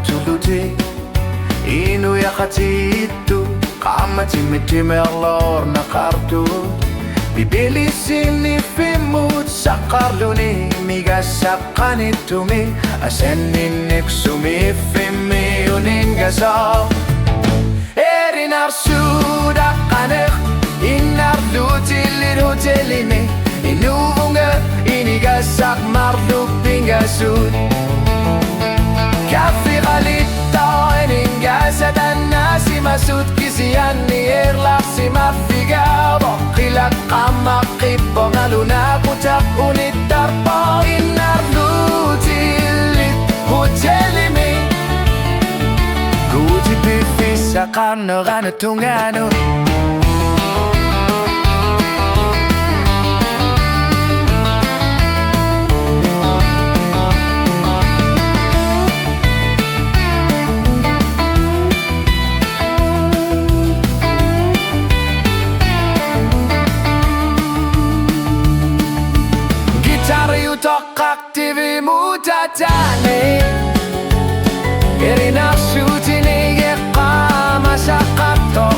tuluti inu ya khatitu kama timetime allor na kartu bibili sini fimut sakarluni miga sakanitumi asenin eksumi fimi uningasa erinar suda kanek inar lutil hotelini inuvunga iniga sak marluk pingasud كافي غليتا إنجاز الناس مسود كيسياني إرلاقسي ما في قابو خلاق قاما قيبو مالونا كتاقون الدربو إنار لوتي اللي هوتيلي مي قوتي بيفي ساقانو غانو تونغانو Aktivi mutatane Irina shutini qama shaqato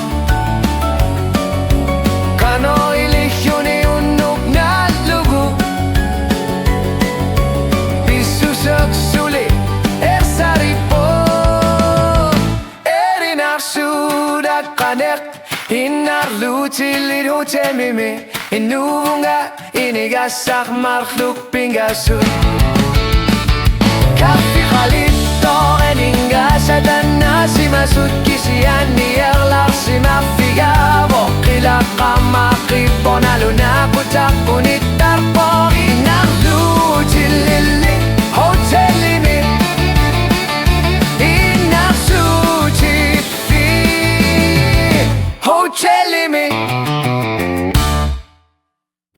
Kano ilishuni unuk nalugu Bisu saksuli ersaripo Irina shudak qanek Inar lutilid hutemimi Inuvunga inigasak makhluk pingasud